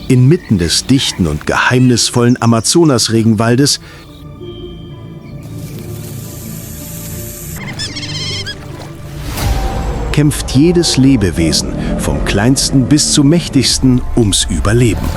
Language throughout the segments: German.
Inmitten des dichten und geheimnisvollen Amazonas-Regenwaldes kämpft jedes Lebewesen, vom kleinsten bis zum mächtigsten, ums Überleben.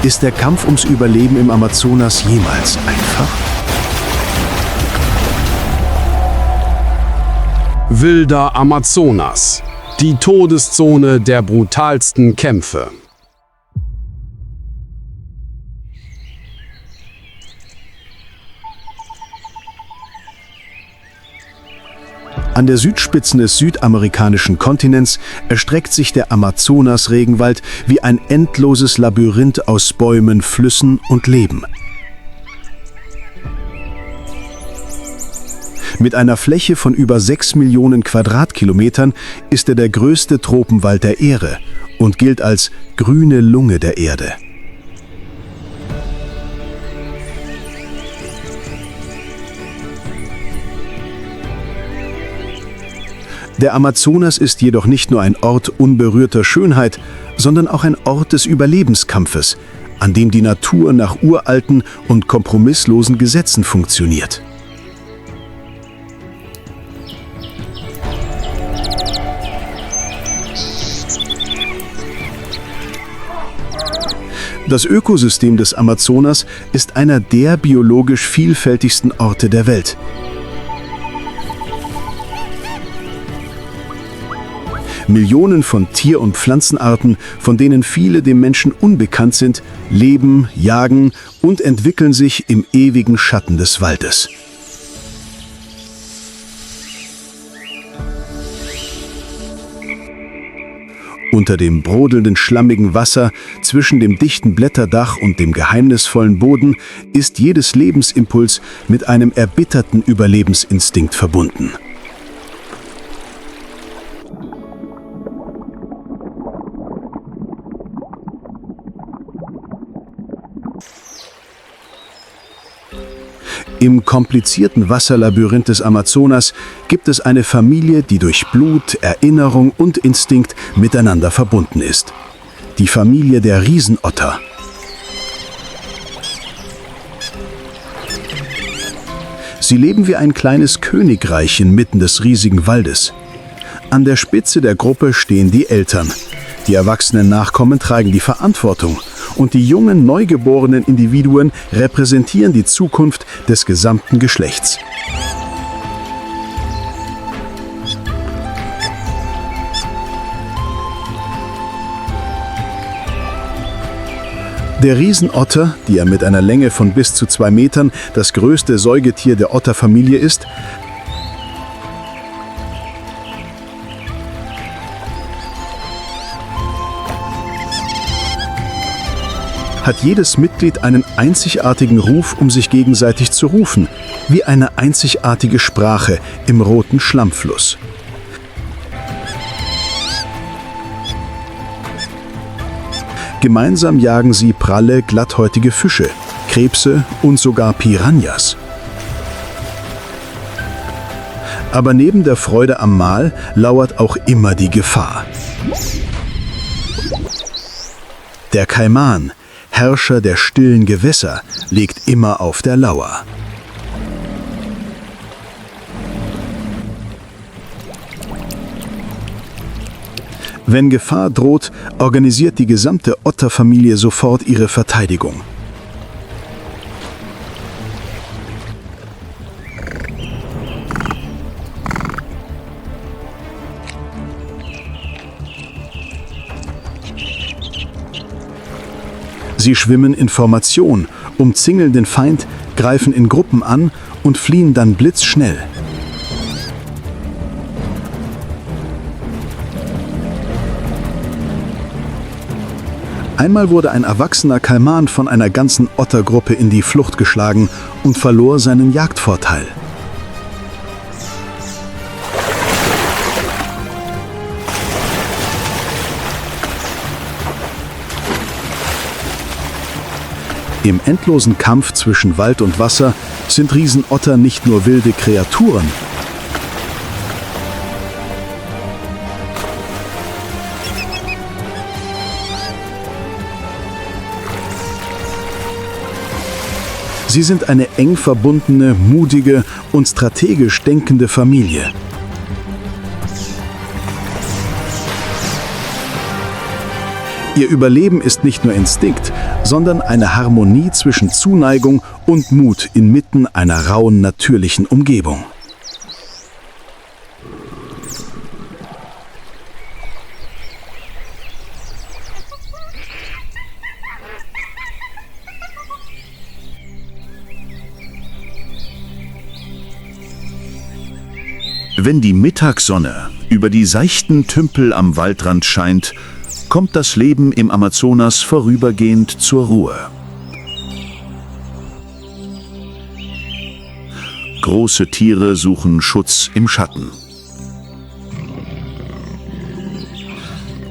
Ist der Kampf ums Überleben im Amazonas jemals einfach? Wilder Amazonas. Die Todeszone der brutalsten Kämpfe. An der Südspitze des südamerikanischen Kontinents erstreckt sich der Amazonas-Regenwald wie ein endloses Labyrinth aus Bäumen, Flüssen und Leben. Mit einer Fläche von über 6 Millionen Quadratkilometern ist er der größte Tropenwald der Erde und gilt als grüne Lunge der Erde. Der Amazonas ist jedoch nicht nur ein Ort unberührter Schönheit, sondern auch ein Ort des Überlebenskampfes, an dem die Natur nach uralten und kompromisslosen Gesetzen funktioniert. Das Ökosystem des Amazonas ist einer der biologisch vielfältigsten Orte der Welt. Millionen von Tier- und Pflanzenarten, von denen viele dem Menschen unbekannt sind, leben, jagen und entwickeln sich im ewigen Schatten des Waldes. Unter dem brodelnden, schlammigen Wasser, zwischen dem dichten Blätterdach und dem geheimnisvollen Boden, ist jedes Lebensimpuls mit einem erbitterten Überlebensinstinkt verbunden. Im komplizierten Wasserlabyrinth des Amazonas gibt es eine Familie, die durch Blut, Erinnerung und Instinkt miteinander verbunden ist. Die Familie der Riesenotter. Sie leben wie ein kleines Königreich inmitten des riesigen Waldes. An der Spitze der Gruppe stehen die Eltern. Die erwachsenen Nachkommen tragen die Verantwortung. Und die jungen, neugeborenen Individuen repräsentieren die Zukunft des gesamten Geschlechts. Der Riesenotter, die ja mit einer Länge von bis zu 2 Metern das größte Säugetier der Otterfamilie ist, hat jedes Mitglied einen einzigartigen Ruf, um sich gegenseitig zu rufen, wie eine einzigartige Sprache im roten Schlammfluss. Gemeinsam jagen sie pralle, glatthäutige Fische, Krebse und sogar Piranhas. Aber neben der Freude am Mahl lauert auch immer die Gefahr. Der Kaiman, Herrscher der stillen Gewässer, liegt immer auf der Lauer. Wenn Gefahr droht, organisiert die gesamte Otterfamilie sofort ihre Verteidigung. Sie schwimmen in Formation, umzingeln den Feind, greifen in Gruppen an und fliehen dann blitzschnell. Einmal wurde ein erwachsener Kaiman von einer ganzen Ottergruppe in die Flucht geschlagen und verlor seinen Jagdvorteil. Im endlosen Kampf zwischen Wald und Wasser sind Riesenotter nicht nur wilde Kreaturen. Sie sind eine eng verbundene, mutige und strategisch denkende Familie. Ihr Überleben ist nicht nur Instinkt, sondern eine Harmonie zwischen Zuneigung und Mut inmitten einer rauen, natürlichen Umgebung. Wenn die Mittagssonne über die seichten Tümpel am Waldrand scheint, kommt das Leben im Amazonas vorübergehend zur Ruhe. Große Tiere suchen Schutz im Schatten.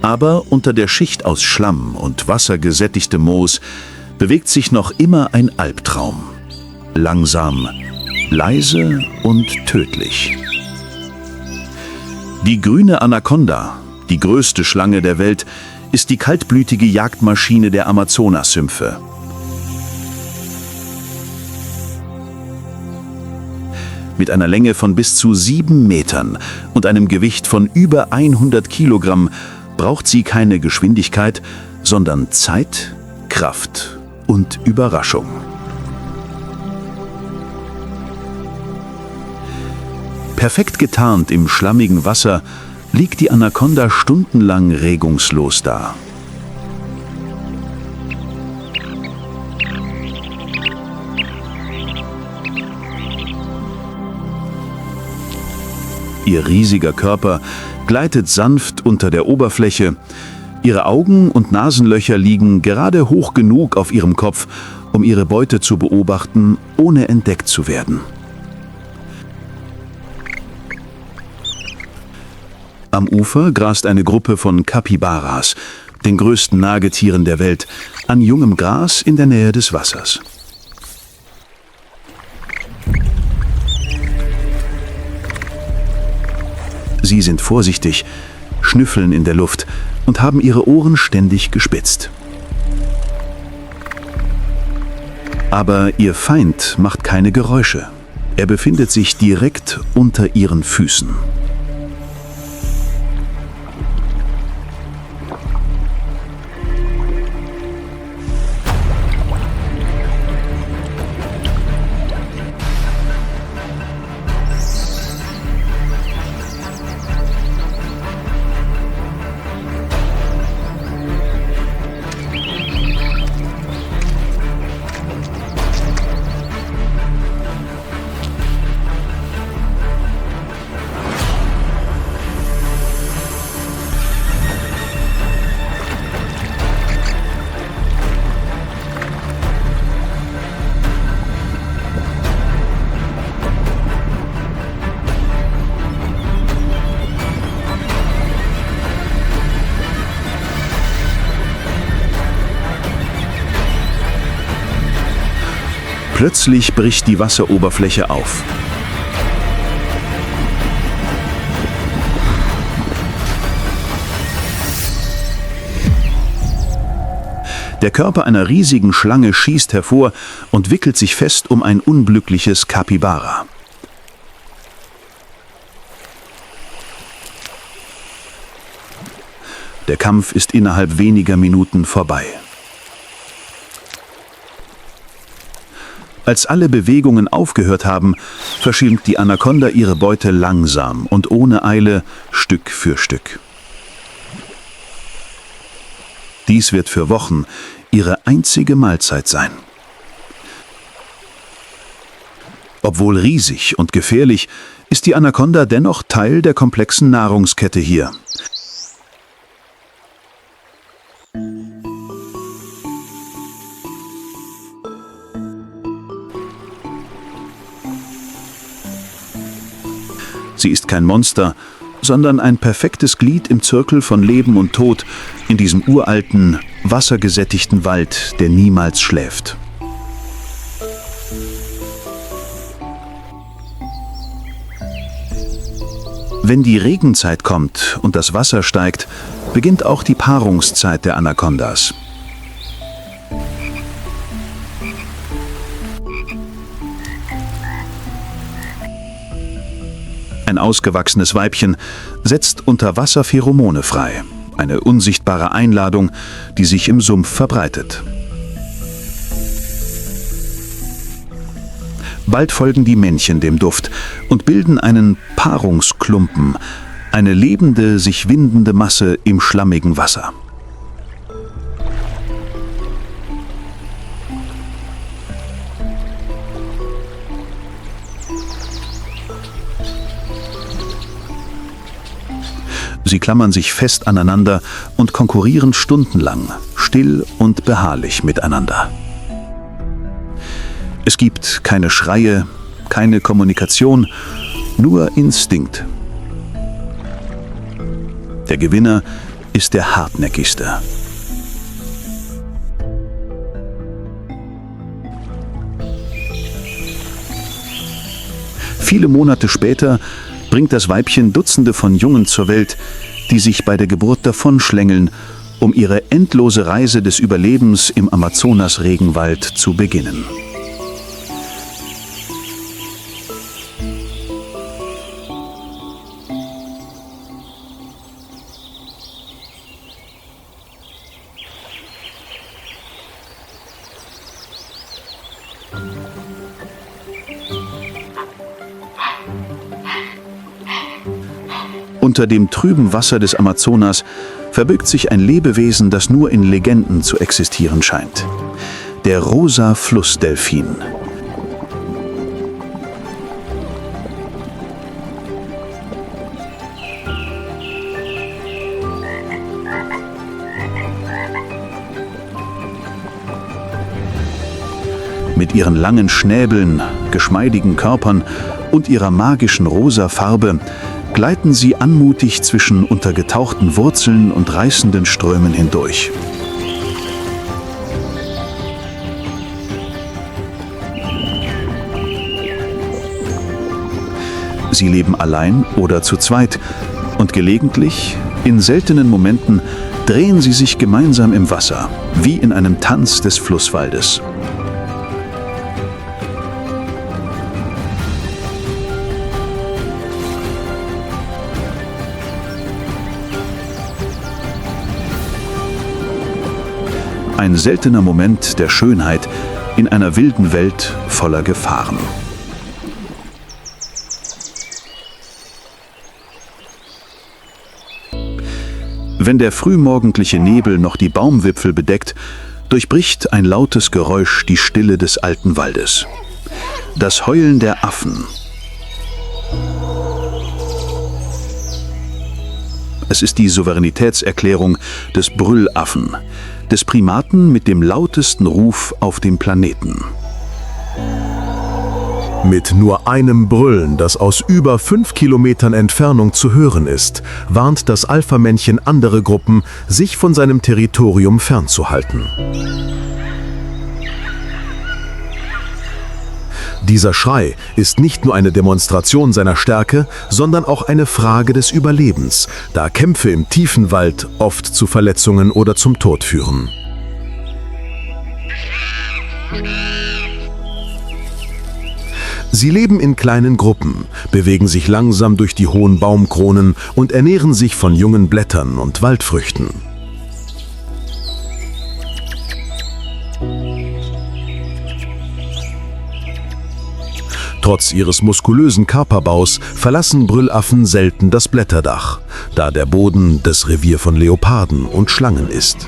Aber unter der Schicht aus Schlamm und wassergesättigtem Moos bewegt sich noch immer ein Albtraum. Langsam, leise und tödlich. Die grüne Anaconda, die größte Schlange der Welt, ist die kaltblütige Jagdmaschine der Amazonas-Sümpfe. Mit einer Länge von bis zu 7 Metern und einem Gewicht von über 100 Kilogramm braucht sie keine Geschwindigkeit, sondern Zeit, Kraft und Überraschung. Perfekt getarnt im schlammigen Wasser liegt die Anaconda stundenlang regungslos da. Ihr riesiger Körper gleitet sanft unter der Oberfläche, ihre Augen und Nasenlöcher liegen gerade hoch genug auf ihrem Kopf, um ihre Beute zu beobachten, ohne entdeckt zu werden. Am Ufer grast eine Gruppe von Capybaras, den größten Nagetieren der Welt, an jungem Gras in der Nähe des Wassers. Sie sind vorsichtig, schnüffeln in der Luft und haben ihre Ohren ständig gespitzt. Aber ihr Feind macht keine Geräusche. Er befindet sich direkt unter ihren Füßen. Plötzlich bricht die Wasseroberfläche auf. Der Körper einer riesigen Schlange schießt hervor und wickelt sich fest um ein unglückliches Capybara. Der Kampf ist innerhalb weniger Minuten vorbei. Als alle Bewegungen aufgehört haben, verschlingt die Anaconda ihre Beute langsam und ohne Eile Stück für Stück. Dies wird für Wochen ihre einzige Mahlzeit sein. Obwohl riesig und gefährlich, ist die Anaconda dennoch Teil der komplexen Nahrungskette hier. Sie ist kein Monster, sondern ein perfektes Glied im Zirkel von Leben und Tod in diesem uralten, wassergesättigten Wald, der niemals schläft. Wenn die Regenzeit kommt und das Wasser steigt, beginnt auch die Paarungszeit der Anacondas. Ein ausgewachsenes Weibchen setzt unter Wasser Pheromone frei, eine unsichtbare Einladung, die sich im Sumpf verbreitet. Bald folgen die Männchen dem Duft und bilden einen Paarungsklumpen, eine lebende, sich windende Masse im schlammigen Wasser. Sie klammern sich fest aneinander und konkurrieren stundenlang, still und beharrlich miteinander. Es gibt keine Schreie, keine Kommunikation, nur Instinkt. Der Gewinner ist der hartnäckigste. Viele Monate später bringt das Weibchen Dutzende von Jungen zur Welt, die sich bei der Geburt davonschlängeln, um ihre endlose Reise des Überlebens im Amazonas-Regenwald zu beginnen. Unter dem trüben Wasser des Amazonas verbirgt sich ein Lebewesen, das nur in Legenden zu existieren scheint. Der rosa Flussdelfin. Mit ihren langen Schnäbeln, geschmeidigen Körpern und ihrer magischen rosa Farbe gleiten sie anmutig zwischen untergetauchten Wurzeln und reißenden Strömen hindurch. Sie leben allein oder zu zweit und gelegentlich, in seltenen Momenten, drehen sie sich gemeinsam im Wasser, wie in einem Tanz des Flusswaldes. Ein seltener Moment der Schönheit in einer wilden Welt voller Gefahren. Wenn der frühmorgendliche Nebel noch die Baumwipfel bedeckt, durchbricht ein lautes Geräusch die Stille des alten Waldes. Das Heulen der Affen. Es ist die Souveränitätserklärung des Brüllaffen, des Primaten mit dem lautesten Ruf auf dem Planeten. Mit nur einem Brüllen, das aus über 5 Kilometern Entfernung zu hören ist, warnt das Alpha-Männchen andere Gruppen, sich von seinem Territorium fernzuhalten. Dieser Schrei ist nicht nur eine Demonstration seiner Stärke, sondern auch eine Frage des Überlebens, da Kämpfe im tiefen Wald oft zu Verletzungen oder zum Tod führen. Sie leben in kleinen Gruppen, bewegen sich langsam durch die hohen Baumkronen und ernähren sich von jungen Blättern und Waldfrüchten. Trotz ihres muskulösen Körperbaus verlassen Brüllaffen selten das Blätterdach, da der Boden das Revier von Leoparden und Schlangen ist.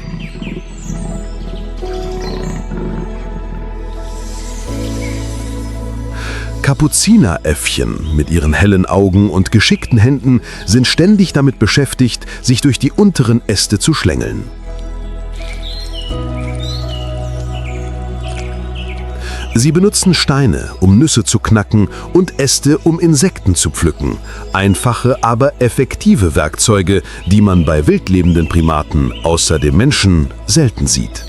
Kapuzineräffchen mit ihren hellen Augen und geschickten Händen sind ständig damit beschäftigt, sich durch die unteren Äste zu schlängeln. Sie benutzen Steine, um Nüsse zu knacken und Äste, um Insekten zu pflücken. Einfache, aber effektive Werkzeuge, die man bei wildlebenden Primaten außer dem Menschen selten sieht.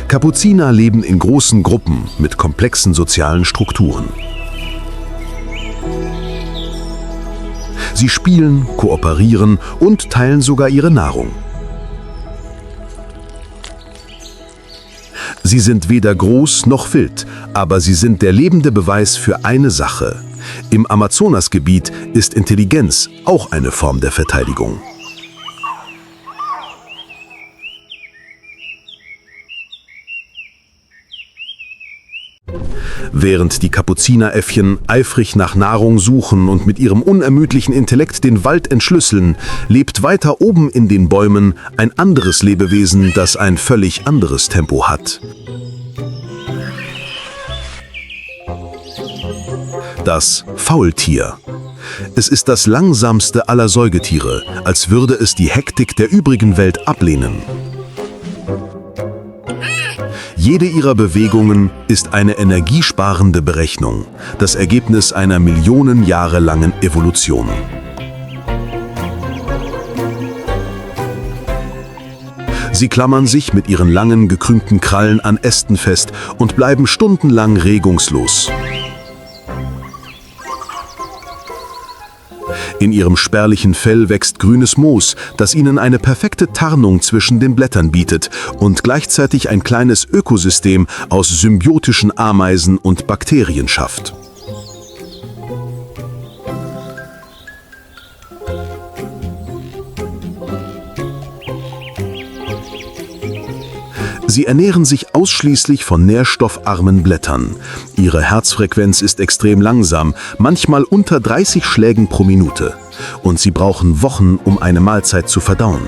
Kapuziner leben in großen Gruppen mit komplexen sozialen Strukturen. Sie spielen, kooperieren und teilen sogar ihre Nahrung. Sie sind weder groß noch wild, aber sie sind der lebende Beweis für eine Sache. Im Amazonasgebiet ist Intelligenz auch eine Form der Verteidigung. Während die Kapuzineräffchen eifrig nach Nahrung suchen und mit ihrem unermüdlichen Intellekt den Wald entschlüsseln, lebt weiter oben in den Bäumen ein anderes Lebewesen, das ein völlig anderes Tempo hat. Das Faultier. Es ist das langsamste aller Säugetiere, als würde es die Hektik der übrigen Welt ablehnen. Jede ihrer Bewegungen ist eine energiesparende Berechnung, das Ergebnis einer Millionen Jahre langen Evolution. Sie klammern sich mit ihren langen, gekrümmten Krallen an Ästen fest und bleiben stundenlang regungslos. In ihrem spärlichen Fell wächst grünes Moos, das ihnen eine perfekte Tarnung zwischen den Blättern bietet und gleichzeitig ein kleines Ökosystem aus symbiotischen Ameisen und Bakterien schafft. Sie ernähren sich ausschließlich von nährstoffarmen Blättern. Ihre Herzfrequenz ist extrem langsam, manchmal unter 30 Schlägen pro Minute. Und sie brauchen Wochen, um eine Mahlzeit zu verdauen.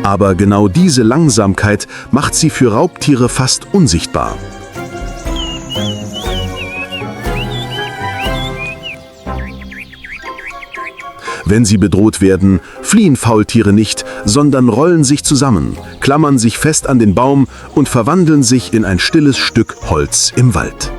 Aber genau diese Langsamkeit macht sie für Raubtiere fast unsichtbar. Wenn sie bedroht werden, fliehen Faultiere nicht, sondern rollen sich zusammen, klammern sich fest an den Baum und verwandeln sich in ein stilles Stück Holz im Wald.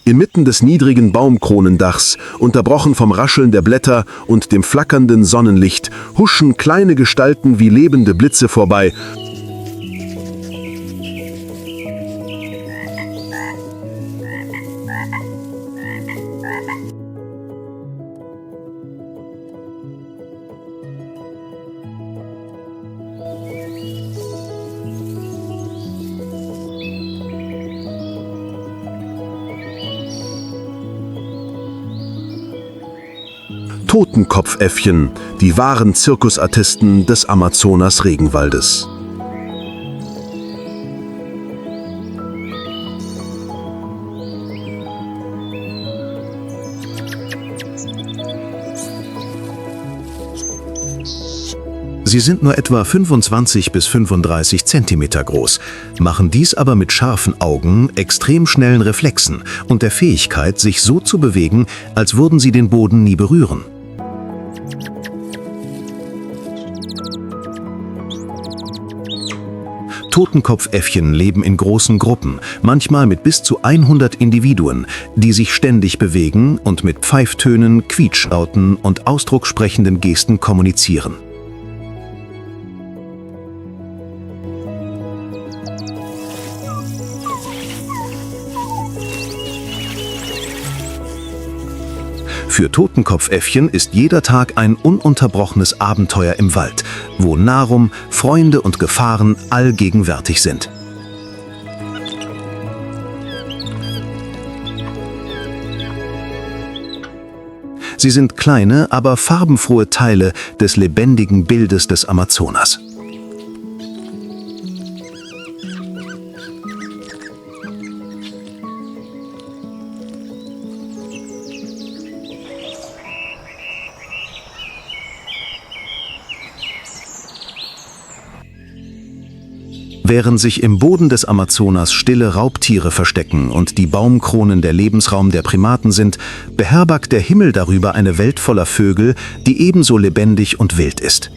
Inmitten des niedrigen Baumkronendachs, unterbrochen vom Rascheln der Blätter und dem flackernden Sonnenlicht, huschen kleine Gestalten wie lebende Blitze vorbei. Totenkopfäffchen, die wahren Zirkusartisten des Amazonas-Regenwaldes. Sie sind nur etwa 25 bis 35 Zentimeter groß, machen dies aber mit scharfen Augen, extrem schnellen Reflexen und der Fähigkeit, sich so zu bewegen, als würden sie den Boden nie berühren. Totenkopfäffchen leben in großen Gruppen, manchmal mit bis zu 100 Individuen, die sich ständig bewegen und mit Pfeiftönen, Quietschlauten und ausdruckssprechenden Gesten kommunizieren. Für Totenkopfäffchen ist jeder Tag ein ununterbrochenes Abenteuer im Wald, wo Nahrung, Freunde und Gefahren allgegenwärtig sind. Sie sind kleine, aber farbenfrohe Teile des lebendigen Bildes des Amazonas. Während sich im Boden des Amazonas stille Raubtiere verstecken und die Baumkronen der Lebensraum der Primaten sind, beherbergt der Himmel darüber eine Welt voller Vögel, die ebenso lebendig und wild ist.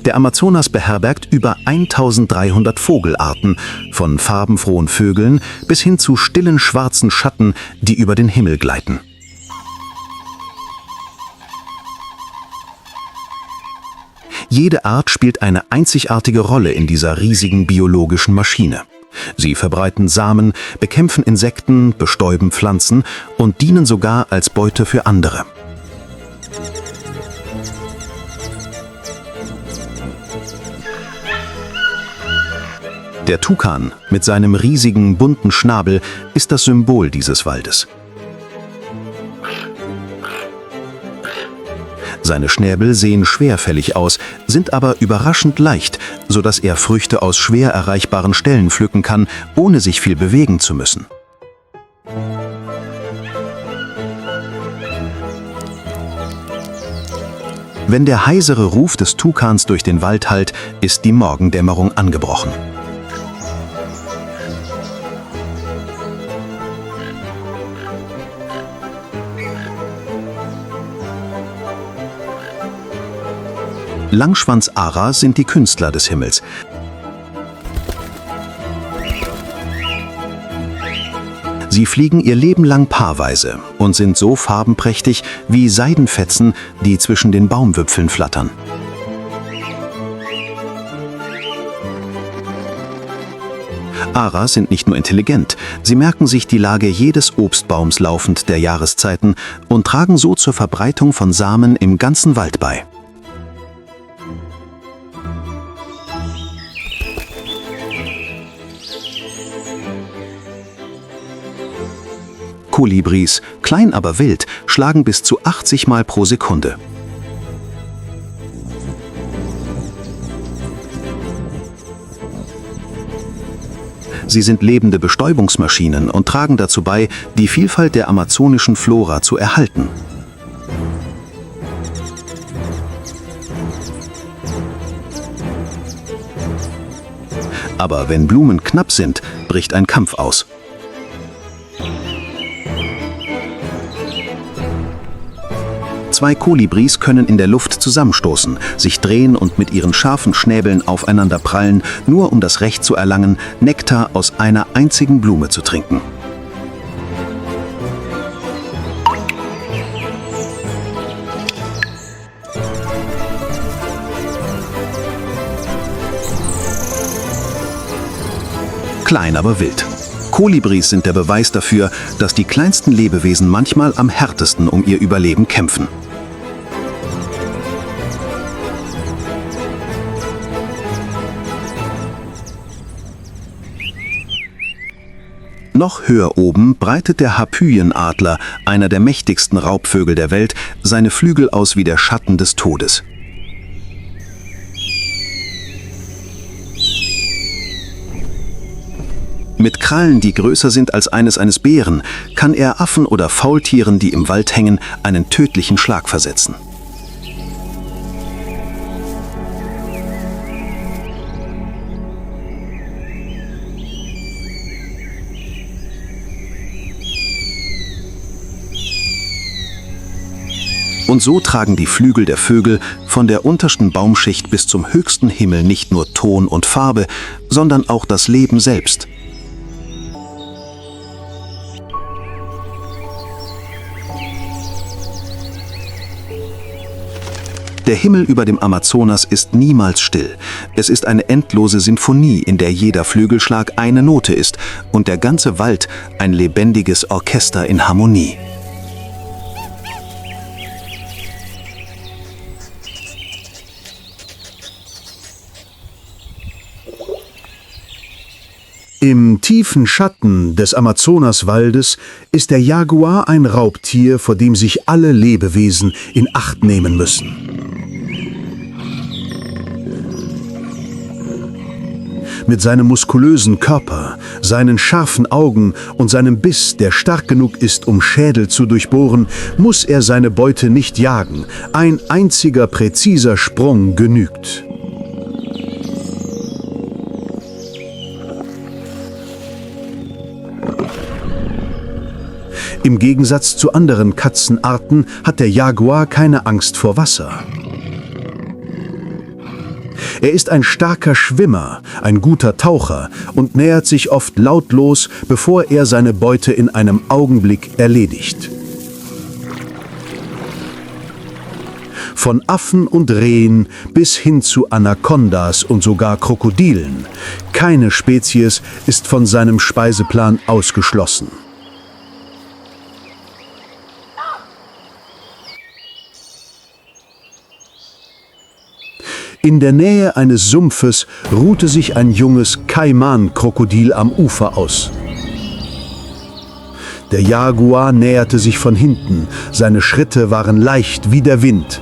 Der Amazonas beherbergt über 1300 Vogelarten, von farbenfrohen Vögeln bis hin zu stillen schwarzen Schatten, die über den Himmel gleiten. Jede Art spielt eine einzigartige Rolle in dieser riesigen biologischen Maschine. Sie verbreiten Samen, bekämpfen Insekten, bestäuben Pflanzen und dienen sogar als Beute für andere. Der Tukan mit seinem riesigen, bunten Schnabel ist das Symbol dieses Waldes. Seine Schnäbel sehen schwerfällig aus, sind aber überraschend leicht, sodass er Früchte aus schwer erreichbaren Stellen pflücken kann, ohne sich viel bewegen zu müssen. Wenn der heisere Ruf des Tukans durch den Wald hallt, ist die Morgendämmerung angebrochen. Langschwanz-Ara sind die Künstler des Himmels. Sie fliegen ihr Leben lang paarweise und sind so farbenprächtig wie Seidenfetzen, die zwischen den Baumwipfeln flattern. Aras sind nicht nur intelligent, sie merken sich die Lage jedes Obstbaums laufend der Jahreszeiten und tragen so zur Verbreitung von Samen im ganzen Wald bei. Kolibris, klein aber wild, schlagen bis zu 80 Mal pro Sekunde. Sie sind lebende Bestäubungsmaschinen und tragen dazu bei, die Vielfalt der amazonischen Flora zu erhalten. Aber wenn Blumen knapp sind, bricht ein Kampf aus. Zwei Kolibris können in der Luft zusammenstoßen, sich drehen und mit ihren scharfen Schnäbeln aufeinander prallen, nur um das Recht zu erlangen, Nektar aus einer einzigen Blume zu trinken. Klein, aber wild. Kolibris sind der Beweis dafür, dass die kleinsten Lebewesen manchmal am härtesten um ihr Überleben kämpfen. Noch höher oben breitet der Harpyenadler, einer der mächtigsten Raubvögel der Welt, seine Flügel aus wie der Schatten des Todes. Mit Krallen, die größer sind als eines Bären, kann er Affen oder Faultieren, die im Wald hängen, einen tödlichen Schlag versetzen. Und so tragen die Flügel der Vögel von der untersten Baumschicht bis zum höchsten Himmel nicht nur Ton und Farbe, sondern auch das Leben selbst. Der Himmel über dem Amazonas ist niemals still. Es ist eine endlose Sinfonie, in der jeder Flügelschlag eine Note ist und der ganze Wald ein lebendiges Orchester in Harmonie. Im tiefen Schatten des Amazonaswaldes ist der Jaguar ein Raubtier, vor dem sich alle Lebewesen in Acht nehmen müssen. Mit seinem muskulösen Körper, seinen scharfen Augen und seinem Biss, der stark genug ist, um Schädel zu durchbohren, muss er seine Beute nicht jagen. Ein einziger präziser Sprung genügt. Im Gegensatz zu anderen Katzenarten hat der Jaguar keine Angst vor Wasser. Er ist ein starker Schwimmer, ein guter Taucher und nähert sich oft lautlos, bevor er seine Beute in einem Augenblick erledigt. Von Affen und Rehen bis hin zu Anakondas und sogar Krokodilen. Keine Spezies ist von seinem Speiseplan ausgeschlossen. In der Nähe eines Sumpfes ruhte sich ein junges Kaiman-Krokodil am Ufer aus. Der Jaguar näherte sich von hinten, seine Schritte waren leicht wie der Wind.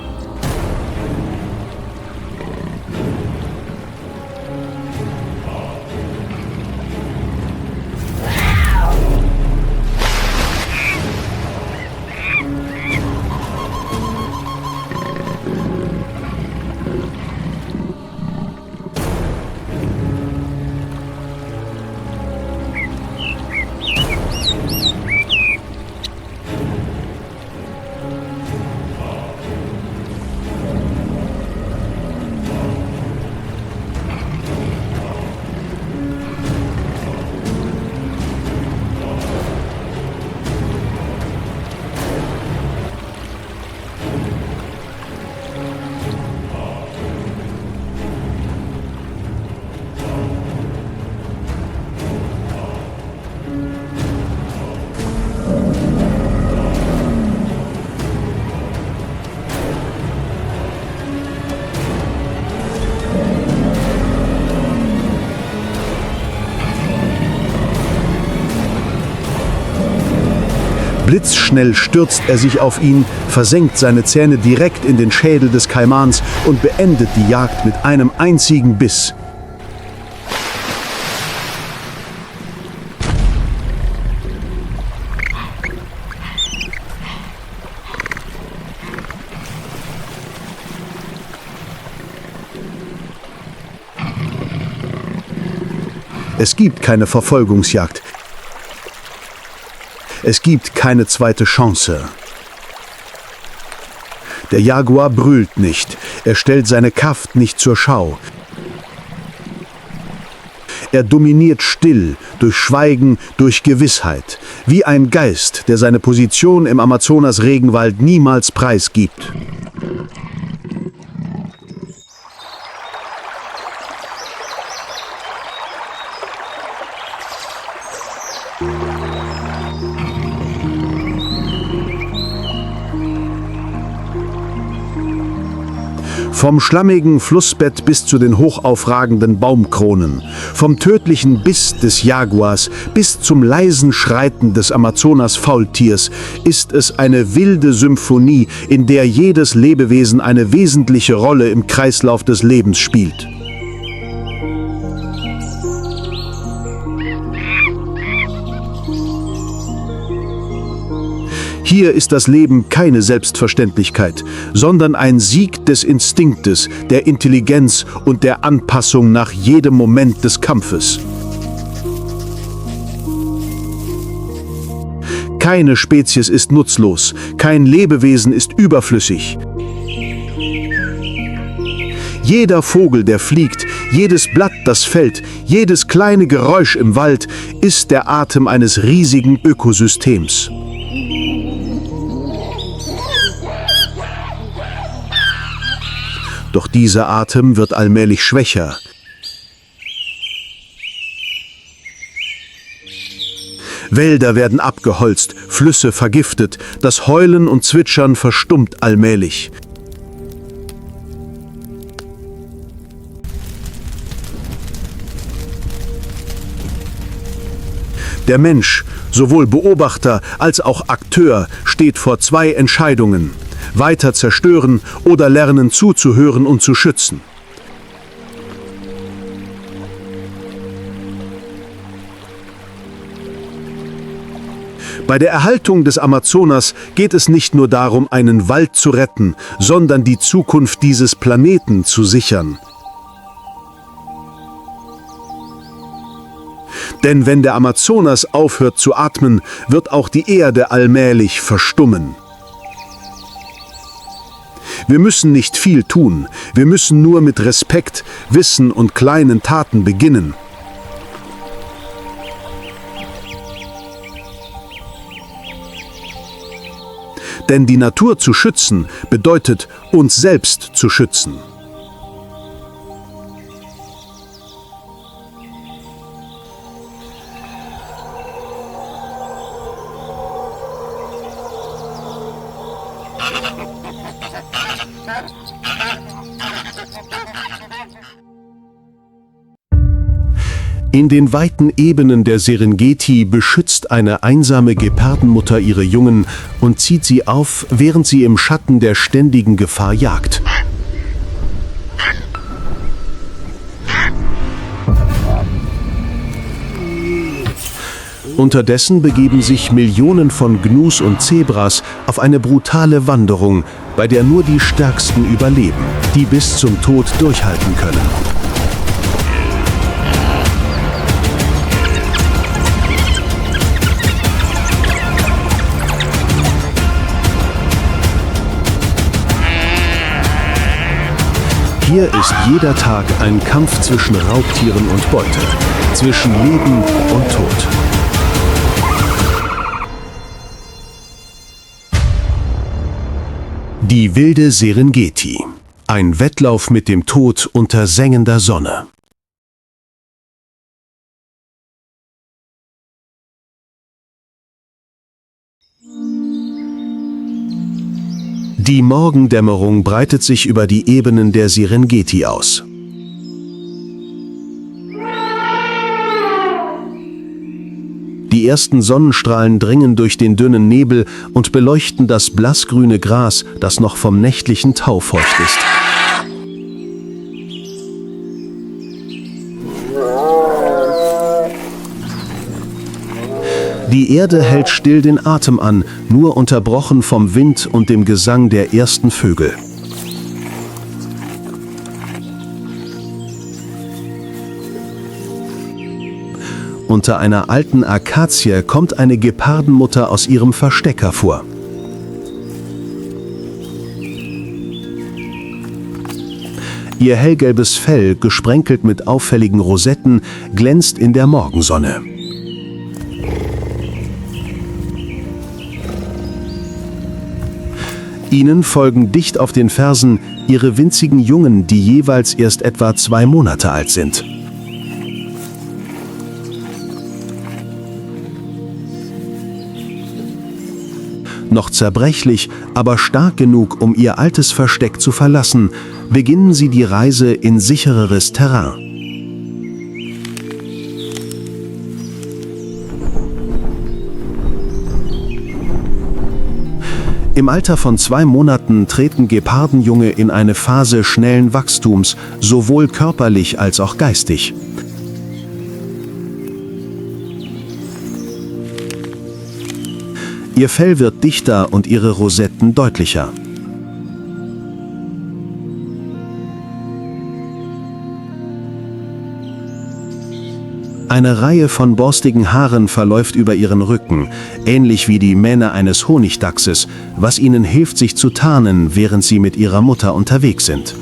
Blitzschnell stürzt er sich auf ihn, versenkt seine Zähne direkt in den Schädel des Kaimans und beendet die Jagd mit einem einzigen Biss. Es gibt keine Verfolgungsjagd. Es gibt keine zweite Chance. Der Jaguar brüllt nicht, er stellt seine Kraft nicht zur Schau. Er dominiert still, durch Schweigen, durch Gewissheit, wie ein Geist, der seine Position im Amazonas-Regenwald niemals preisgibt. Vom schlammigen Flussbett bis zu den hochaufragenden Baumkronen, vom tödlichen Biss des Jaguars bis zum leisen Schreiten des Amazonas-Faultiers ist es eine wilde Symphonie, in der jedes Lebewesen eine wesentliche Rolle im Kreislauf des Lebens spielt. Hier ist das Leben keine Selbstverständlichkeit, sondern ein Sieg des Instinktes, der Intelligenz und der Anpassung nach jedem Moment des Kampfes. Keine Spezies ist nutzlos, kein Lebewesen ist überflüssig. Jeder Vogel, der fliegt, jedes Blatt, das fällt, jedes kleine Geräusch im Wald ist der Atem eines riesigen Ökosystems. Doch dieser Atem wird allmählich schwächer. Wälder werden abgeholzt, Flüsse vergiftet, das Heulen und Zwitschern verstummt allmählich. Der Mensch, sowohl Beobachter als auch Akteur, steht vor zwei Entscheidungen: weiter zerstören oder lernen zuzuhören und zu schützen. Bei der Erhaltung des Amazonas geht es nicht nur darum, einen Wald zu retten, sondern die Zukunft dieses Planeten zu sichern. Denn wenn der Amazonas aufhört zu atmen, wird auch die Erde allmählich verstummen. Wir müssen nicht viel tun. Wir müssen nur mit Respekt, Wissen und kleinen Taten beginnen. Denn die Natur zu schützen bedeutet, uns selbst zu schützen. In den weiten Ebenen der Serengeti beschützt eine einsame Gepardenmutter ihre Jungen und zieht sie auf, während sie im Schatten der ständigen Gefahr jagt. Unterdessen begeben sich Millionen von Gnus und Zebras auf eine brutale Wanderung, bei der nur die Stärksten überleben, die bis zum Tod durchhalten können. Hier ist jeder Tag ein Kampf zwischen Raubtieren und Beute, zwischen Leben und Tod. Die wilde Serengeti. Ein Wettlauf mit dem Tod unter sengender Sonne. Die Morgendämmerung breitet sich über die Ebenen der Serengeti aus. Die ersten Sonnenstrahlen dringen durch den dünnen Nebel und beleuchten das blassgrüne Gras, das noch vom nächtlichen Tau feucht ist. Die Erde hält still den Atem an, nur unterbrochen vom Wind und dem Gesang der ersten Vögel. Unter einer alten Akazie kommt eine Gepardenmutter aus ihrem Versteck hervor. Ihr hellgelbes Fell, gesprenkelt mit auffälligen Rosetten, glänzt in der Morgensonne. Ihnen folgen dicht auf den Fersen ihre winzigen Jungen, die jeweils erst etwa 2 Monate alt sind. Noch zerbrechlich, aber stark genug, um ihr altes Versteck zu verlassen, beginnen sie die Reise in sichereres Terrain. Im Alter von 2 Monaten treten Gepardenjunge in eine Phase schnellen Wachstums, sowohl körperlich als auch geistig. Ihr Fell wird dichter und ihre Rosetten deutlicher. Eine Reihe von borstigen Haaren verläuft über ihren Rücken, ähnlich wie die Mähne eines Honigdachses, was ihnen hilft, sich zu tarnen, während sie mit ihrer Mutter unterwegs sind.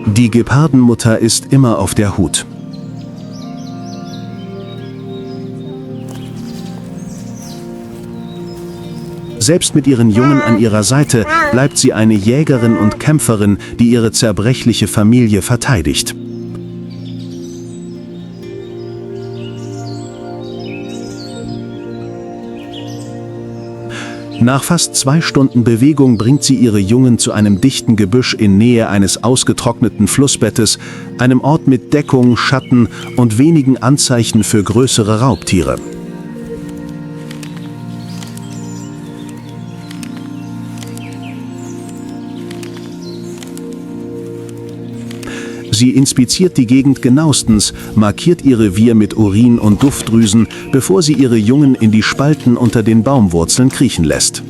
Die Gepardenmutter ist immer auf der Hut. Selbst mit ihren Jungen an ihrer Seite bleibt sie eine Jägerin und Kämpferin, die ihre zerbrechliche Familie verteidigt. Nach fast 2 Stunden Bewegung bringt sie ihre Jungen zu einem dichten Gebüsch in Nähe eines ausgetrockneten Flussbettes, einem Ort mit Deckung, Schatten und wenigen Anzeichen für größere Raubtiere. Sie inspiziert die Gegend genauestens, markiert ihr Revier mit Urin und Duftdrüsen, bevor sie ihre Jungen in die Spalten unter den Baumwurzeln kriechen lässt.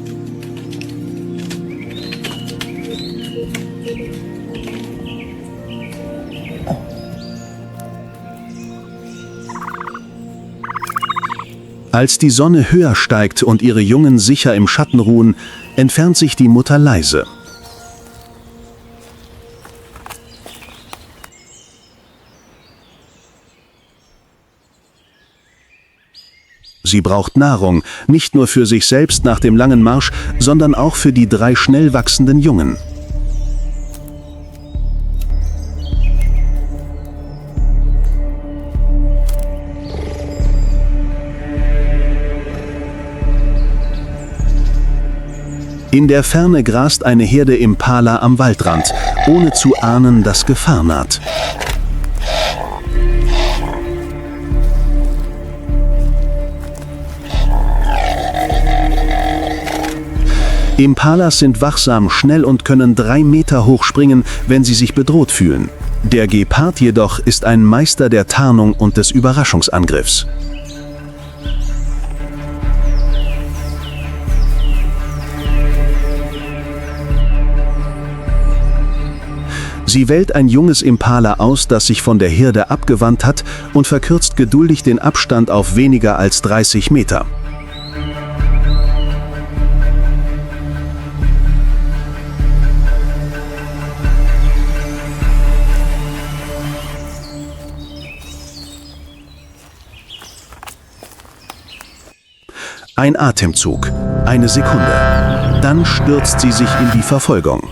Als die Sonne höher steigt und ihre Jungen sicher im Schatten ruhen, entfernt sich die Mutter leise. Sie braucht Nahrung, nicht nur für sich selbst nach dem langen Marsch, sondern auch für die 3 schnell wachsenden Jungen. In der Ferne grast eine Herde Impala am Waldrand, ohne zu ahnen, dass Gefahr naht. Impalas sind wachsam, schnell und können 3 Meter hoch springen, wenn sie sich bedroht fühlen. Der Gepard jedoch ist ein Meister der Tarnung und des Überraschungsangriffs. Sie wählt ein junges Impala aus, das sich von der Herde abgewandt hat, und verkürzt geduldig den Abstand auf weniger als 30 Meter. Ein Atemzug, eine Sekunde. Dann stürzt sie sich in die Verfolgung.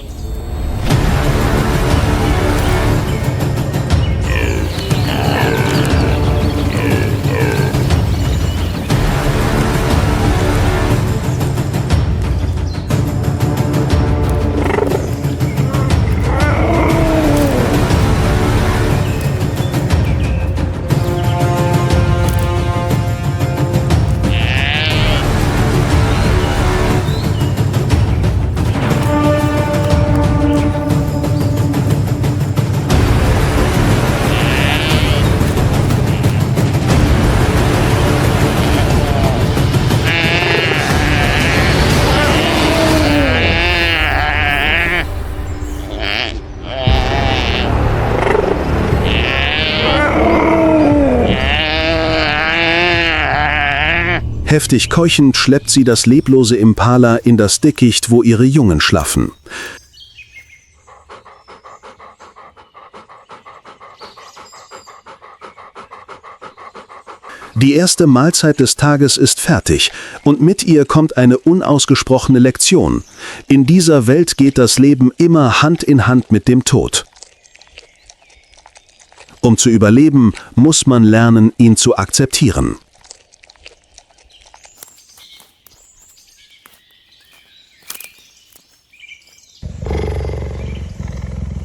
Heftig keuchend schleppt sie das leblose Impala in das Dickicht, wo ihre Jungen schlafen. Die erste Mahlzeit des Tages ist fertig und mit ihr kommt eine unausgesprochene Lektion. In dieser Welt geht das Leben immer Hand in Hand mit dem Tod. Um zu überleben, muss man lernen, ihn zu akzeptieren.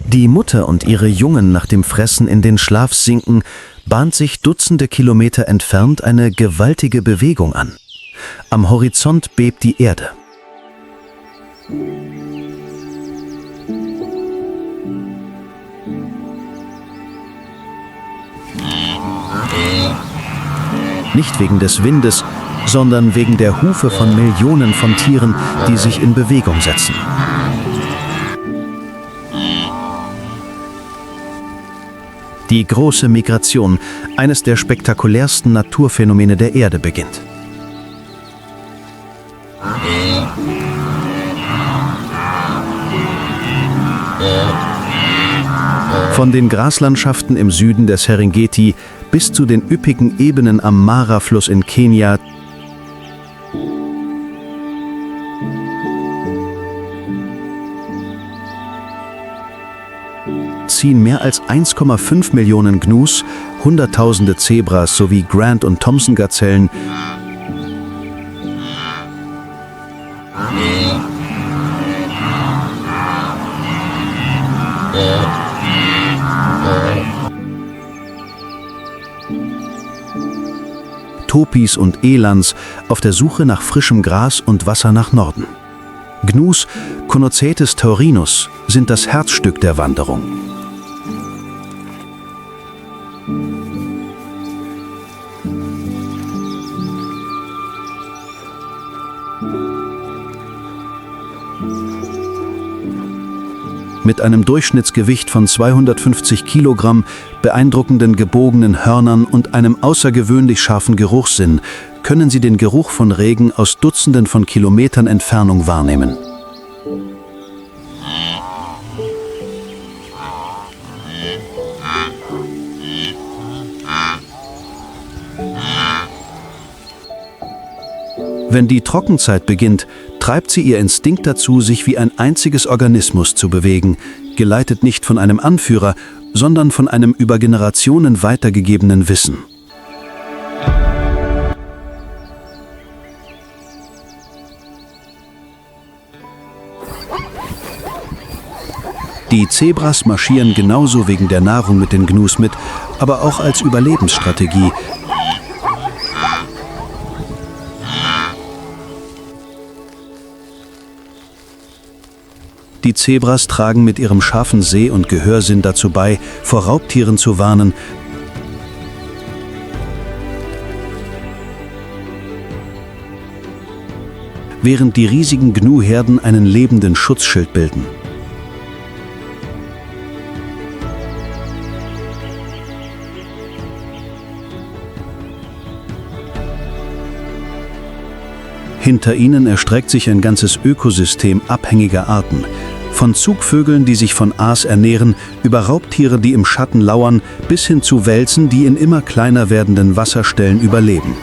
Die Mutter und ihre Jungen nach dem Fressen in den Schlaf sinken, bahnt sich Dutzende Kilometer entfernt eine gewaltige Bewegung an. Am Horizont bebt die Erde. Nicht wegen des Windes, sondern wegen der Hufe von Millionen von Tieren, die sich in Bewegung setzen. Die große Migration, eines der spektakulärsten Naturphänomene der Erde, beginnt. Von den Graslandschaften im Süden des Serengeti bis zu den üppigen Ebenen am Mara-Fluss in Kenia ziehen mehr als 1,5 Millionen Gnus, Hunderttausende Zebras sowie Grant- und Thompson-Gazellen, Topis und Elands auf der Suche nach frischem Gras und Wasser nach Norden. Gnus, Conocetes taurinus, sind das Herzstück der Wanderung. Mit einem Durchschnittsgewicht von 250 Kilogramm, beeindruckenden gebogenen Hörnern und einem außergewöhnlich scharfen Geruchssinn können sie den Geruch von Regen aus Dutzenden von Kilometern Entfernung wahrnehmen. Wenn die Trockenzeit beginnt, treibt sie ihr Instinkt dazu, sich wie ein einziges Organismus zu bewegen, geleitet nicht von einem Anführer, sondern von einem über Generationen weitergegebenen Wissen. Die Zebras marschieren genauso wegen der Nahrung mit den Gnus mit, aber auch als Überlebensstrategie. Die Zebras tragen mit ihrem scharfen Seh- und Gehörsinn dazu bei, vor Raubtieren zu warnen, während die riesigen Gnu-Herden einen lebenden Schutzschild bilden. Hinter ihnen erstreckt sich ein ganzes Ökosystem abhängiger Arten. Von Zugvögeln, die sich von Aas ernähren, über Raubtiere, die im Schatten lauern, bis hin zu Welsen, die in immer kleiner werdenden Wasserstellen überleben.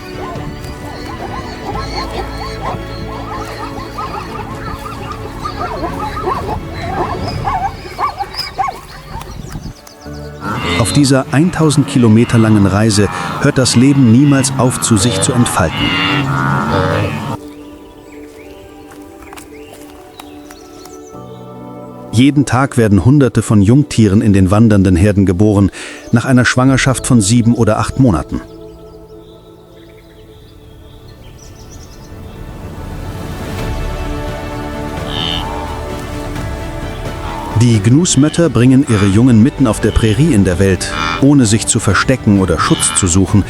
Auf dieser 1000 Kilometer langen Reise hört das Leben niemals auf, sich zu entfalten. Jeden Tag werden Hunderte von Jungtieren in den wandernden Herden geboren, nach einer Schwangerschaft von 7 oder 8 Monaten. Die Gnusmötter bringen ihre Jungen mitten auf der Prärie in der Welt, ohne sich zu verstecken oder Schutz zu suchen,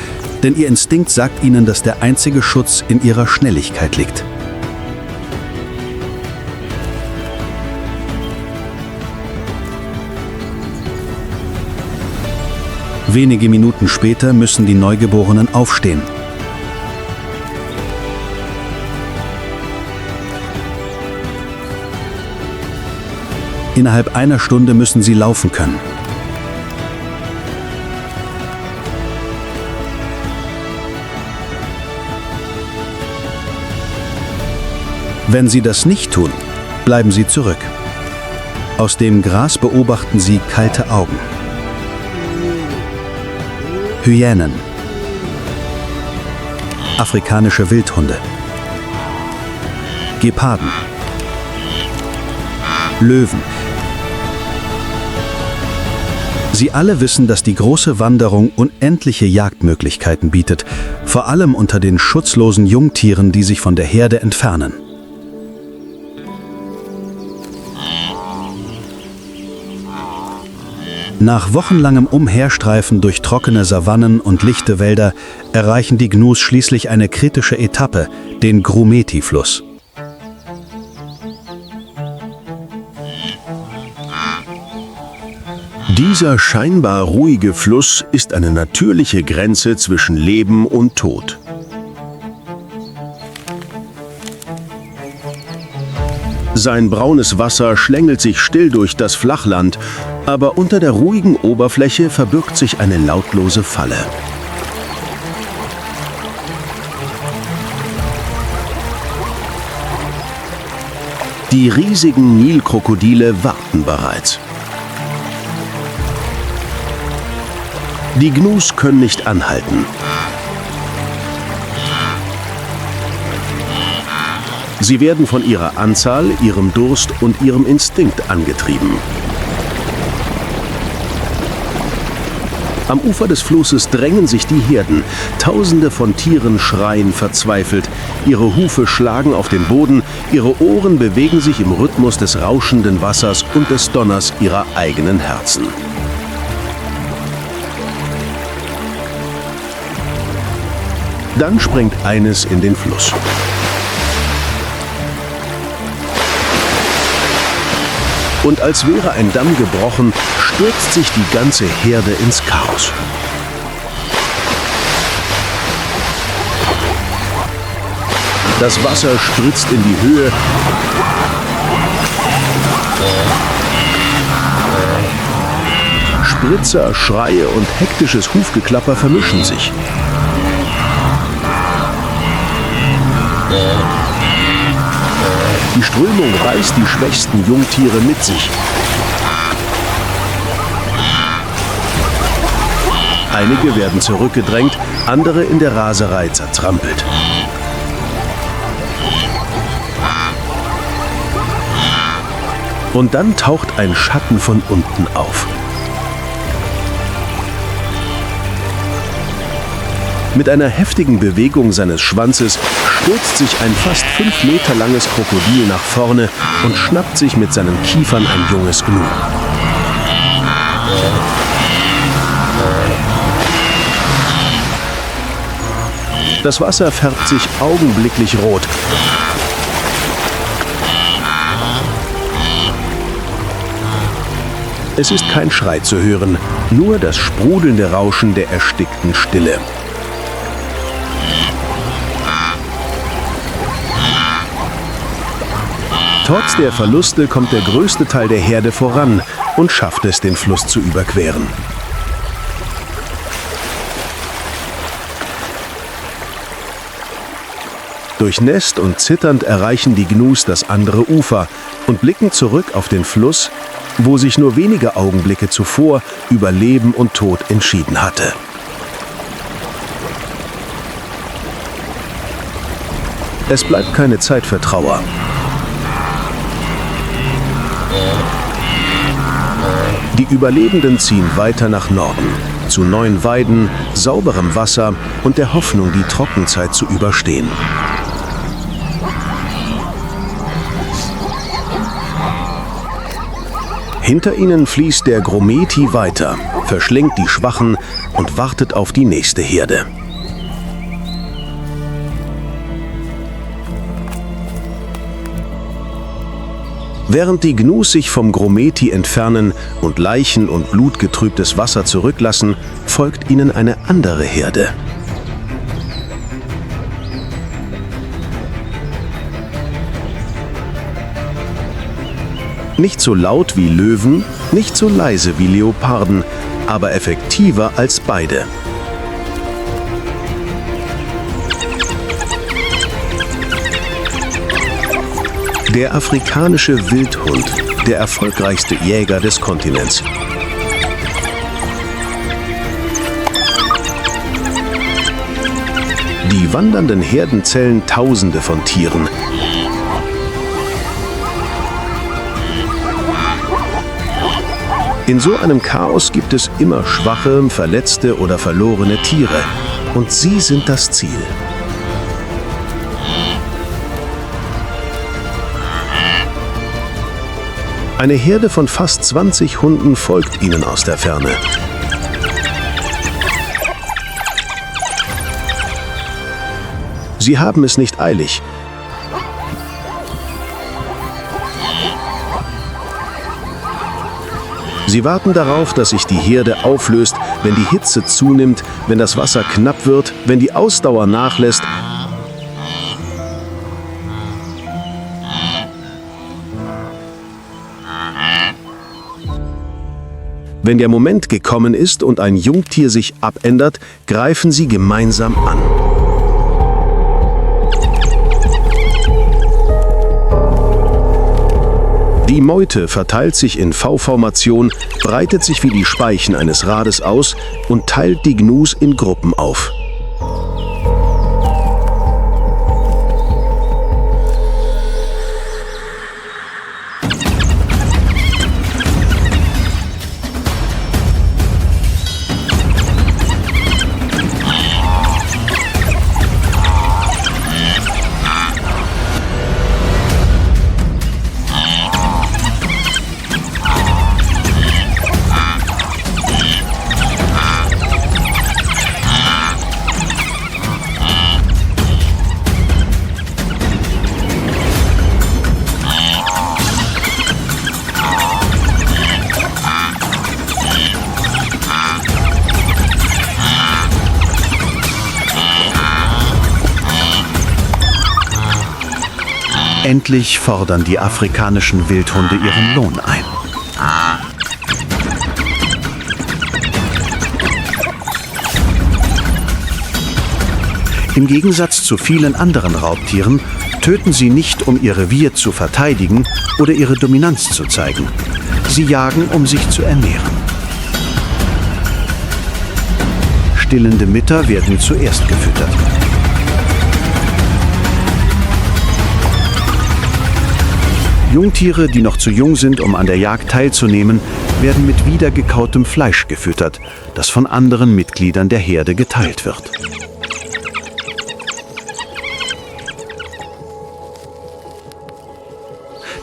denn ihr Instinkt sagt ihnen, dass der einzige Schutz in ihrer Schnelligkeit liegt. Wenige Minuten später müssen die Neugeborenen aufstehen. Innerhalb einer Stunde müssen sie laufen können. Wenn sie das nicht tun, bleiben sie zurück. Aus dem Gras beobachten sie kalte Augen. Hyänen, afrikanische Wildhunde, Geparden, Löwen. Sie alle wissen, dass die große Wanderung unendliche Jagdmöglichkeiten bietet, vor allem unter den schutzlosen Jungtieren, die sich von der Herde entfernen. Nach wochenlangem Umherstreifen durch trockene Savannen und lichte Wälder erreichen die Gnus schließlich eine kritische Etappe, den Grumeti-Fluss. Dieser scheinbar ruhige Fluss ist eine natürliche Grenze zwischen Leben und Tod. Sein braunes Wasser schlängelt sich still durch das Flachland, aber unter der ruhigen Oberfläche verbirgt sich eine lautlose Falle. Die riesigen Nilkrokodile warten bereits. Die Gnus können nicht anhalten. Sie werden von ihrer Anzahl, ihrem Durst und ihrem Instinkt angetrieben. Am Ufer des Flusses drängen sich die Herden. Tausende von Tieren schreien verzweifelt. Ihre Hufe schlagen auf den Boden, ihre Ohren bewegen sich im Rhythmus des rauschenden Wassers und des Donners ihrer eigenen Herzen. Dann springt eines in den Fluss. Und als wäre ein Damm gebrochen, stürzt sich die ganze Herde ins Chaos. Das Wasser spritzt in die Höhe. Spritzer, Schreie und hektisches Hufgeklapper vermischen sich. Die Strömung reißt die schwächsten Jungtiere mit sich. Einige werden zurückgedrängt, andere in der Raserei zertrampelt. Und dann taucht ein Schatten von unten auf. Mit einer heftigen Bewegung seines Schwanzes stürzt sich ein fast 5 Meter langes Krokodil nach vorne und schnappt sich mit seinen Kiefern ein junges Gnu. Das Wasser färbt sich augenblicklich rot. Es ist kein Schrei zu hören, nur das sprudelnde Rauschen der erstickten Stille. Trotz der Verluste kommt der größte Teil der Herde voran und schafft es, den Fluss zu überqueren. Durchnässt und zitternd erreichen die Gnus das andere Ufer und blicken zurück auf den Fluss, wo sich nur wenige Augenblicke zuvor über Leben und Tod entschieden hatte. Es bleibt keine Zeit für Trauer. Die Überlebenden ziehen weiter nach Norden, zu neuen Weiden, sauberem Wasser und der Hoffnung, die Trockenzeit zu überstehen. Hinter ihnen fließt der Grometi weiter, verschlingt die Schwachen und wartet auf die nächste Herde. Während die Gnus sich vom Grometi entfernen und Leichen und blutgetrübtes Wasser zurücklassen, folgt ihnen eine andere Herde. Nicht so laut wie Löwen, nicht so leise wie Leoparden, aber effektiver als beide. Der afrikanische Wildhund, der erfolgreichste Jäger des Kontinents. Die wandernden Herden zählen Tausende von Tieren. In so einem Chaos gibt es immer schwache, verletzte oder verlorene Tiere. Und sie sind das Ziel. Eine Herde von fast 20 Hunden folgt ihnen aus der Ferne. Sie haben es nicht eilig. Sie warten darauf, dass sich die Herde auflöst, wenn die Hitze zunimmt, wenn das Wasser knapp wird, wenn die Ausdauer nachlässt. Wenn der Moment gekommen ist und ein Jungtier sich abändert, greifen sie gemeinsam an. Die Meute verteilt sich in V-Formation, breitet sich wie die Speichen eines Rades aus und teilt die Gnus in Gruppen auf. Endlich fordern die afrikanischen Wildhunde ihren Lohn ein. Im Gegensatz zu vielen anderen Raubtieren töten sie nicht, um ihr Revier zu verteidigen oder ihre Dominanz zu zeigen. Sie jagen, um sich zu ernähren. Stillende Mütter werden zuerst gefüttert. Jungtiere, die noch zu jung sind, um an der Jagd teilzunehmen, werden mit wiedergekautem Fleisch gefüttert, das von anderen Mitgliedern der Herde geteilt wird.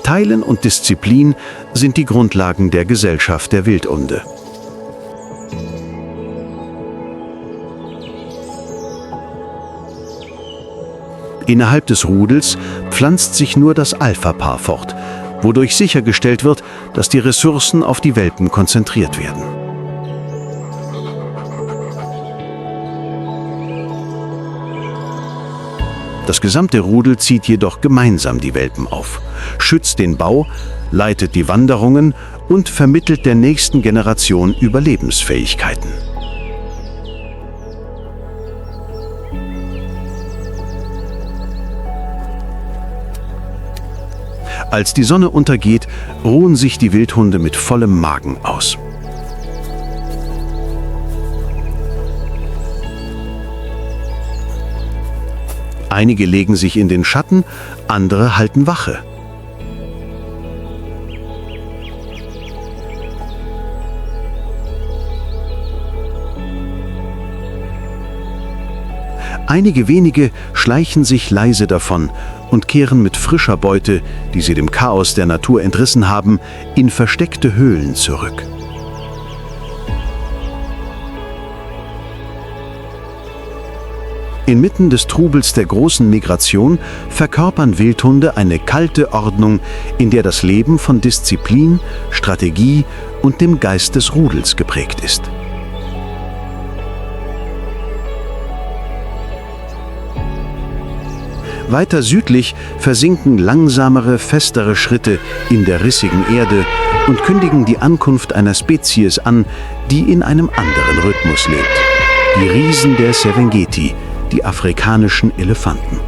Teilen und Disziplin sind die Grundlagen der Gesellschaft der Wildhunde. Innerhalb des Rudels pflanzt sich nur das Alpha-Paar fort, wodurch sichergestellt wird, dass die Ressourcen auf die Welpen konzentriert werden. Das gesamte Rudel zieht jedoch gemeinsam die Welpen auf, schützt den Bau, leitet die Wanderungen und vermittelt der nächsten Generation Überlebensfähigkeiten. Als die Sonne untergeht, ruhen sich die Wildhunde mit vollem Magen aus. Einige legen sich in den Schatten, andere halten Wache. Einige wenige schleichen sich leise davon und kehren mit frischer Beute, die sie dem Chaos der Natur entrissen haben, in versteckte Höhlen zurück. Inmitten des Trubels der großen Migration verkörpern Wildhunde eine kalte Ordnung, in der das Leben von Disziplin, Strategie und dem Geist des Rudels geprägt ist. Weiter südlich versinken langsamere, festere Schritte in der rissigen Erde und kündigen die Ankunft einer Spezies an, die in einem anderen Rhythmus lebt. Die Riesen der Serengeti, die afrikanischen Elefanten.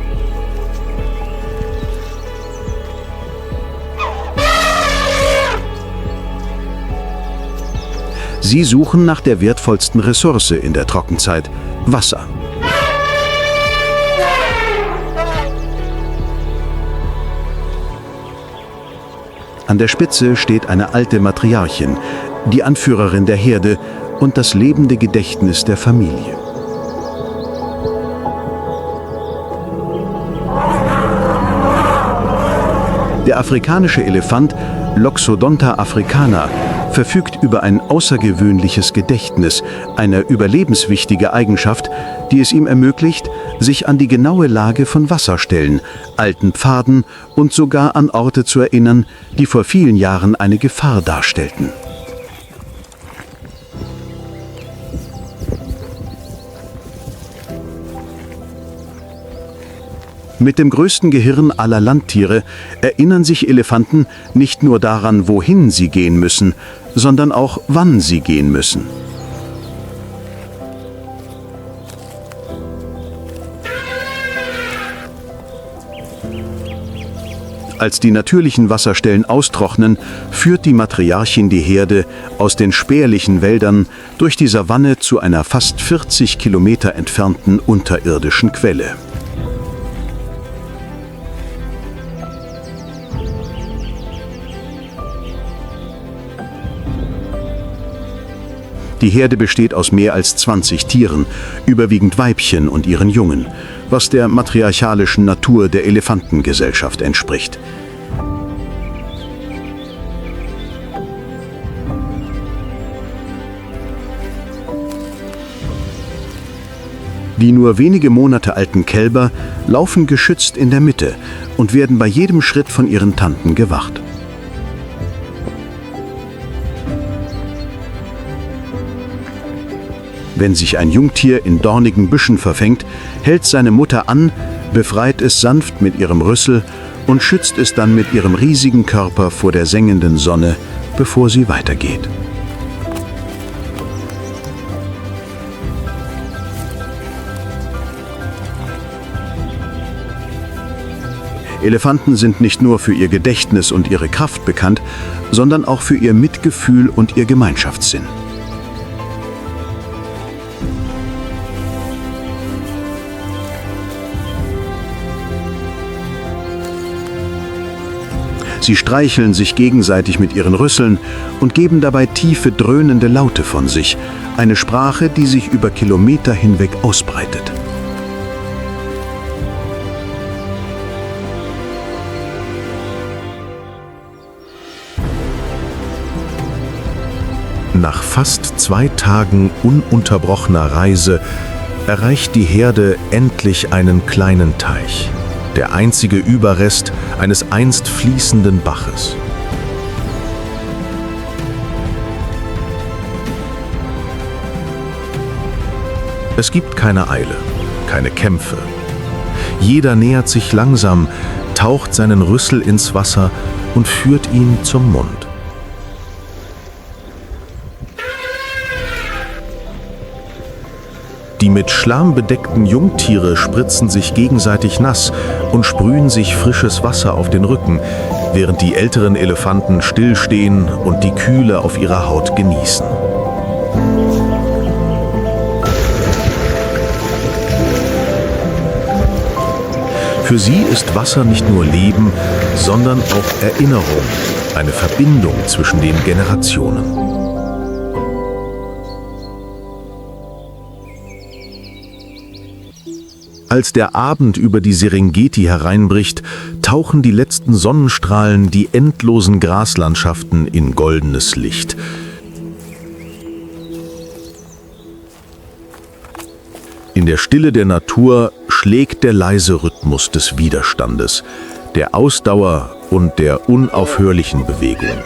Sie suchen nach der wertvollsten Ressource in der Trockenzeit, Wasser. An der Spitze steht eine alte Matriarchin, die Anführerin der Herde und das lebende Gedächtnis der Familie. Der afrikanische Elefant Loxodonta africana verfügt über ein außergewöhnliches Gedächtnis, eine überlebenswichtige Eigenschaft, die es ihm ermöglicht, sich an die genaue Lage von Wasserstellen, alten Pfaden und sogar an Orte zu erinnern, die vor vielen Jahren eine Gefahr darstellten. Mit dem größten Gehirn aller Landtiere erinnern sich Elefanten nicht nur daran, wohin sie gehen müssen, sondern auch, wann sie gehen müssen. Als die natürlichen Wasserstellen austrocknen, führt die Matriarchin die Herde aus den spärlichen Wäldern durch die Savanne zu einer fast 40 Kilometer entfernten unterirdischen Quelle. Die Herde besteht aus mehr als 20 Tieren, überwiegend Weibchen und ihren Jungen, was der matriarchalischen Natur der Elefantengesellschaft entspricht. Die nur wenige Monate alten Kälber laufen geschützt in der Mitte und werden bei jedem Schritt von ihren Tanten gewacht. Wenn sich ein Jungtier in dornigen Büschen verfängt, hält seine Mutter an, befreit es sanft mit ihrem Rüssel und schützt es dann mit ihrem riesigen Körper vor der sengenden Sonne, bevor sie weitergeht. Elefanten sind nicht nur für ihr Gedächtnis und ihre Kraft bekannt, sondern auch für ihr Mitgefühl und ihr Gemeinschaftssinn. Sie streicheln sich gegenseitig mit ihren Rüsseln und geben dabei tiefe, dröhnende Laute von sich, eine Sprache, die sich über Kilometer hinweg ausbreitet. Nach fast 2 Tagen ununterbrochener Reise erreicht die Herde endlich einen kleinen Teich, der einzige Überrest eines einst fließenden Baches. Es gibt keine Eile, keine Kämpfe. Jeder nähert sich langsam, taucht seinen Rüssel ins Wasser und führt ihn zum Mund. Die mit Schlamm bedeckten Jungtiere spritzen sich gegenseitig nass und sprühen sich frisches Wasser auf den Rücken, während die älteren Elefanten stillstehen und die Kühle auf ihrer Haut genießen. Für sie ist Wasser nicht nur Leben, sondern auch Erinnerung, eine Verbindung zwischen den Generationen. Als der Abend über die Serengeti hereinbricht, tauchen die letzten Sonnenstrahlen die endlosen Graslandschaften in goldenes Licht. In der Stille der Natur schlägt der leise Rhythmus des Widerstandes, der Ausdauer und der unaufhörlichen Bewegung.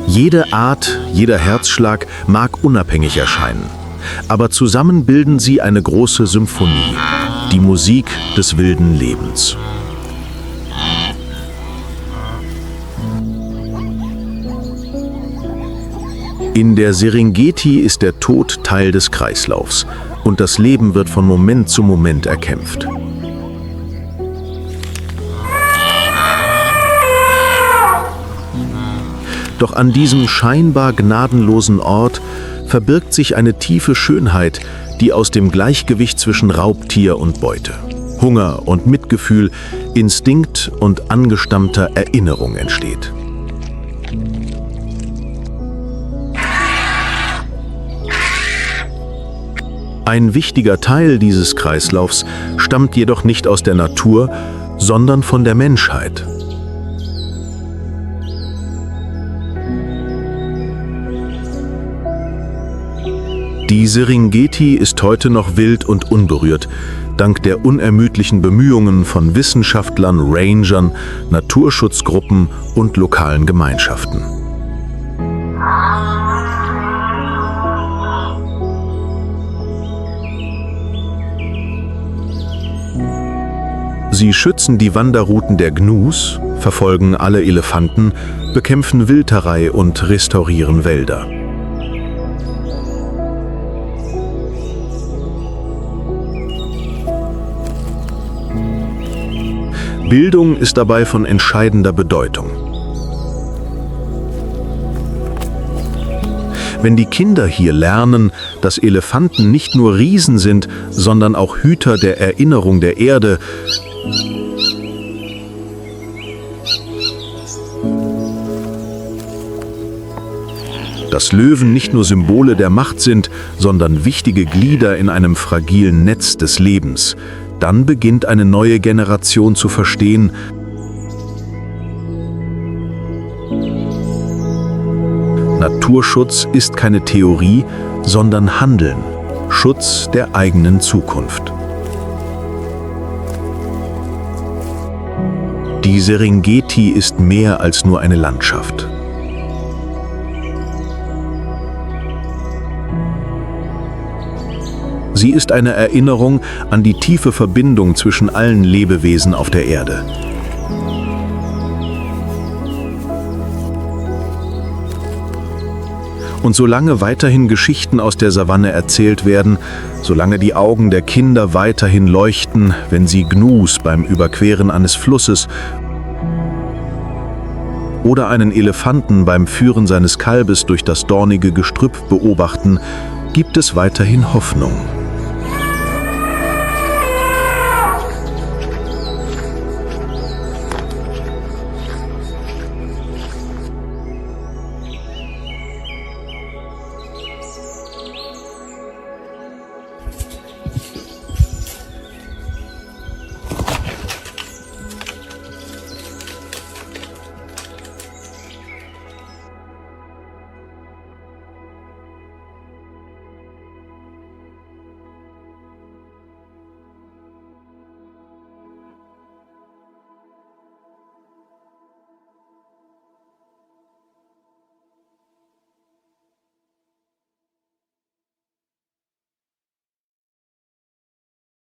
Jede Art, jeder Herzschlag mag unabhängig erscheinen, aber zusammen bilden sie eine große Symphonie, die Musik des wilden Lebens. In der Serengeti ist der Tod Teil des Kreislaufs und das Leben wird von Moment zu Moment erkämpft. Doch an diesem scheinbar gnadenlosen Ort verbirgt sich eine tiefe Schönheit, die aus dem Gleichgewicht zwischen Raubtier und Beute, Hunger und Mitgefühl, Instinkt und angestammter Erinnerung entsteht. Ein wichtiger Teil dieses Kreislaufs stammt jedoch nicht aus der Natur, sondern von der Menschheit. Die Serengeti ist heute noch wild und unberührt, dank der unermüdlichen Bemühungen von Wissenschaftlern, Rangern, Naturschutzgruppen und lokalen Gemeinschaften. Sie schützen die Wanderrouten der Gnus, verfolgen alle Elefanten, bekämpfen Wilderei und restaurieren Wälder. Bildung ist dabei von entscheidender Bedeutung. Wenn die Kinder hier lernen, dass Elefanten nicht nur Riesen sind, sondern auch Hüter der Erinnerung der Erde, dass Löwen nicht nur Symbole der Macht sind, sondern wichtige Glieder in einem fragilen Netz des Lebens, dann beginnt eine neue Generation zu verstehen, Naturschutz ist keine Theorie, sondern Handeln, Schutz der eigenen Zukunft. Die Serengeti ist mehr als nur eine Landschaft. Sie ist eine Erinnerung an die tiefe Verbindung zwischen allen Lebewesen auf der Erde. Und solange weiterhin Geschichten aus der Savanne erzählt werden, solange die Augen der Kinder weiterhin leuchten, wenn sie Gnus beim Überqueren eines Flusses oder einen Elefanten beim Führen seines Kalbes durch das dornige Gestrüpp beobachten, gibt es weiterhin Hoffnung.